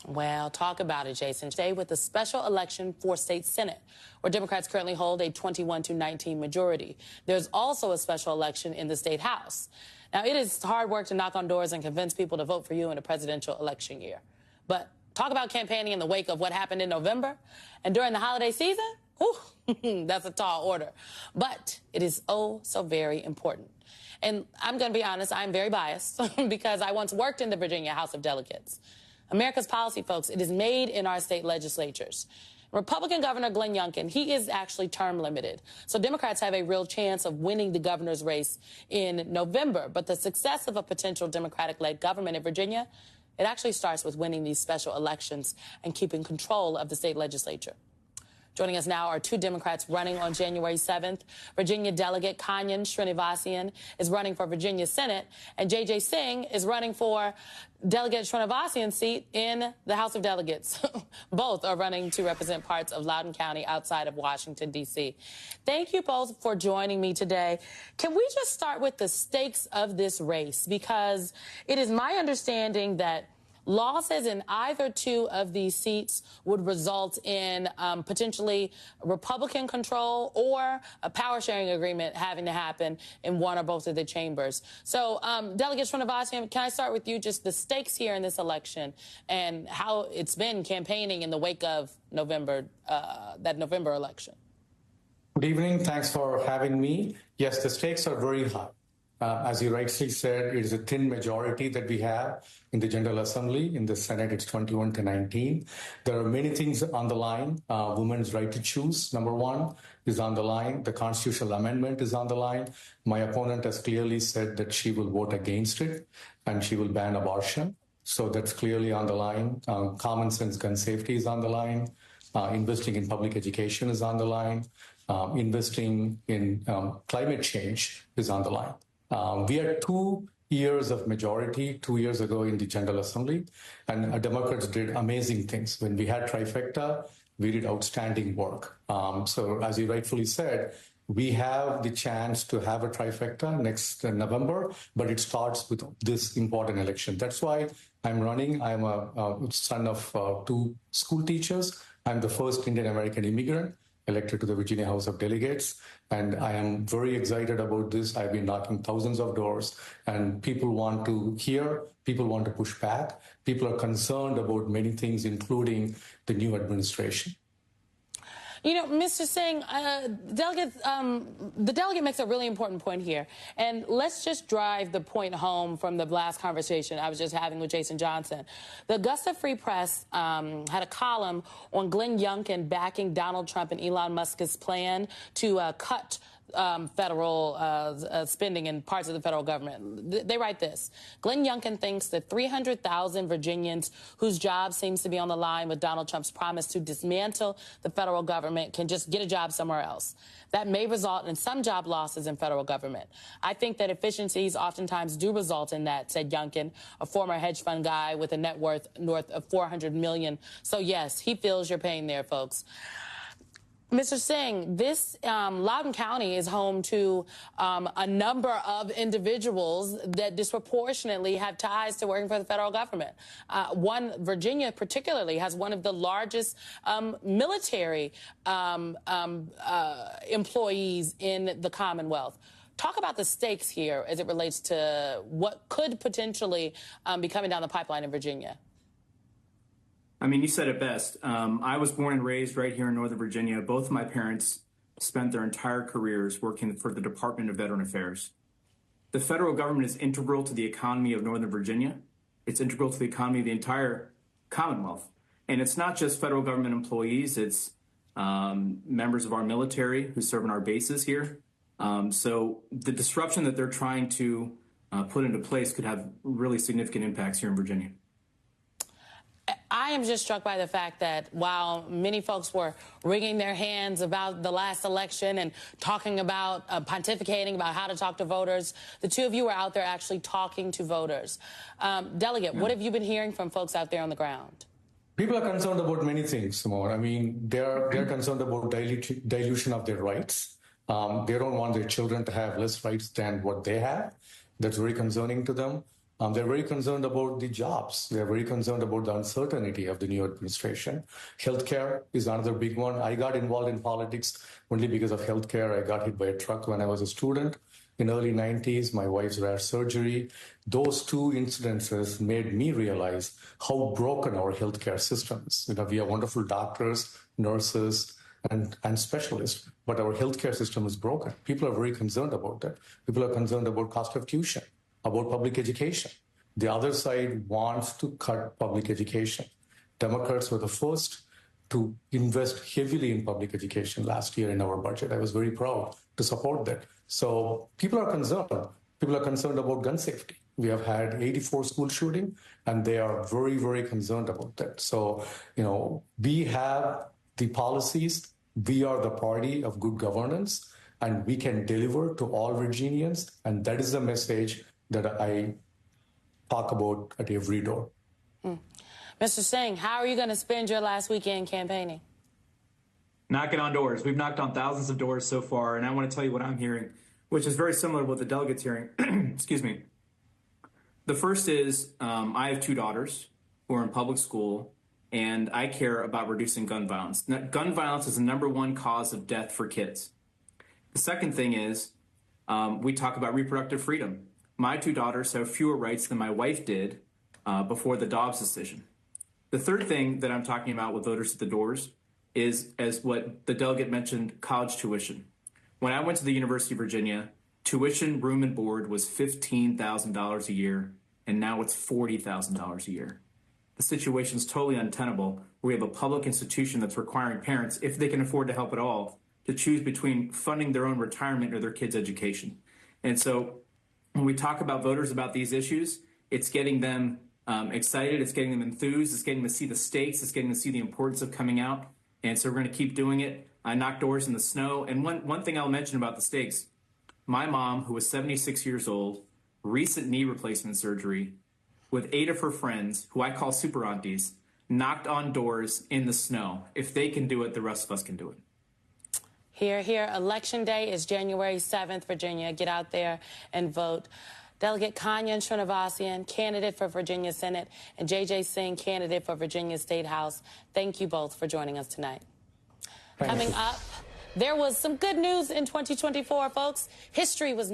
Well, talk about it, Jason. Today with the special election for state Senate, where Democrats currently hold a 21-19 majority. There's also a special election in the state House. Now, it is hard work to knock on doors and convince people to vote for you in a presidential election year. But talk about campaigning in the wake of what happened in November and during the holiday season. Ooh, that's a tall order. But it is oh so very important. And I'm going to be honest, I'm very biased because I once worked in the Virginia House of Delegates. America's policy, folks, it is made in our state legislatures. Republican Governor Glenn Youngkin, he is actually term limited. So Democrats have a real chance of winning the governor's race in November. But the success of a potential Democratic-led government in Virginia, it actually starts with winning these special elections and keeping control of the state legislature. Joining us now are two Democrats running on January 7th. Virginia Delegate Kannan Srinivasan is running for Virginia Senate, and J.J. Singh is running for Delegate Srinivasan's seat in the House of Delegates. Both are running to represent parts of Loudoun County outside of Washington, D.C. Thank you both for joining me today. Can we just start with the stakes of this race? Because it is my understanding that losses in either two of these seats would result in potentially Republican control or a power-sharing agreement having to happen in one or both of the chambers. So, Delegate Srinivasan, can I start with you, just the stakes here in this election and how it's been campaigning in the wake of November, that November election? Good evening. Thanks for having me. Yes, the stakes are very high. As you rightly said, it is a thin majority that we have in the General Assembly. In the Senate, it's 21-19. There are many things on the line. Women's right to choose, number one, is on the line. The constitutional amendment is on the line. My opponent has clearly said that she will vote against it and she will ban abortion. So that's clearly on the line. Common sense gun safety is on the line. Investing in public education is on the line. Investing in climate change is on the line. We had 2 years of majority 2 years ago in the General Assembly, and Democrats did amazing things. When we had trifecta, we did outstanding work. So as you rightfully said, we have the chance to have a trifecta next November, but it starts with this important election. That's why I'm running. I'm a son of 2 school teachers. I'm the first Indian American immigrant elected to the Virginia House of Delegates. And I am very excited about this. I've been knocking thousands of doors, and people want to hear, people want to push back. People are concerned about many things, including the new administration. You know, Mr. Singh, the delegate makes a really important point here. And let's just drive the point home from the last conversation I was just having with Jason Johnson. The Augusta Free Press had a column on Glenn Youngkin backing Donald Trump and Elon Musk's plan to cut federal spending in parts of the federal government. They write this: Glenn Youngkin thinks that 300,000 Virginians whose job seems to be on the line with Donald Trump's promise to dismantle the federal government can just get a job somewhere else. That may result in some job losses in federal government. I think that efficiencies oftentimes do result in that, said Youngkin, a former hedge fund guy with a net worth north of $400 million. So, yes, he feels your pain there, folks. Mr. Singh, this Loudoun County is home to a number of individuals that disproportionately have ties to working for the federal government. Virginia particularly has one of the largest military employees in the Commonwealth. Talk about the stakes here as it relates to what could potentially be coming down the pipeline in Virginia. I mean, you said it best. I was born and raised right here in Northern Virginia. Both of my parents spent their entire careers working for the Department of Veteran Affairs. The federal government is integral to the economy of Northern Virginia. It's integral to the economy of the entire Commonwealth. And it's not just federal government employees. It's members of our military who serve on our bases here. So the disruption that they're trying to put into place could have really significant impacts here in Virginia. I am just struck by the fact that while many folks were wringing their hands about the last election and talking about pontificating about how to talk to voters, the two of you were out there actually talking to voters. Delegate, what have you been hearing from folks out there on the ground? People are concerned about many things, more. I mean, they're concerned about dilution of their rights. They don't want their children to have less rights than what they have. That's very concerning to them. They're very concerned about the jobs. They're very concerned about the uncertainty of the new administration. Healthcare is another big one. I got involved in politics only because of healthcare. I got hit by a truck when I was a student in early 90s. My wife's rare surgery. Those two incidences made me realize how broken our healthcare system is. We have wonderful doctors, nurses, and specialists, but our healthcare system is broken. People are very concerned about that. People are concerned about cost of tuition, about public education. The other side wants to cut public education. Democrats were the first to invest heavily in public education last year in our budget. I was very proud to support that. So people are concerned. People are concerned about gun safety. We have had 84 school shooting, and they are very, very concerned about that. So, we have the policies. We are the party of good governance, and we can deliver to all Virginians. And that is the message that I talk about at every door. Mr. Singh, how are you going to spend your last weekend campaigning? Knocking on doors. We've knocked on thousands of doors so far, and I want to tell you what I'm hearing, which is very similar to what the delegate's hearing. Excuse me. The first is I have two daughters who are in public school, and I care about reducing gun violence. Now, gun violence is the #1 cause of death for kids. The second thing is we talk about reproductive freedom. My two daughters have fewer rights than my wife did before the Dobbs decision. The third thing that I'm talking about with voters at the doors is, as what the delegate mentioned, college tuition. When I went to the University of Virginia, tuition, room and board was $15,000 a year, and now it's $40,000 a year. The situation is totally untenable. We have a public institution that's requiring parents, if they can afford to help at all, to choose between funding their own retirement or their kids' education. And so when we talk about voters about these issues, it's getting them excited, it's getting them enthused, it's getting them to see the stakes, it's getting them to see the importance of coming out. And so we're going to keep doing it. I knock doors in the snow. And one thing I'll mention about the stakes, my mom, who was 76 years old, recent knee replacement surgery, with 8 of her friends, who I call super aunties, knocked on doors in the snow. If they can do it, the rest of us can do it. Hear, hear. Election day is January 7th, Virginia. Get out there and vote. Delegate Kannan Srinivasan, candidate for Virginia Senate, and J.J. Singh, candidate for Virginia State House. Thank you both for joining us tonight. Coming up, there was some good news in 2024, folks. History was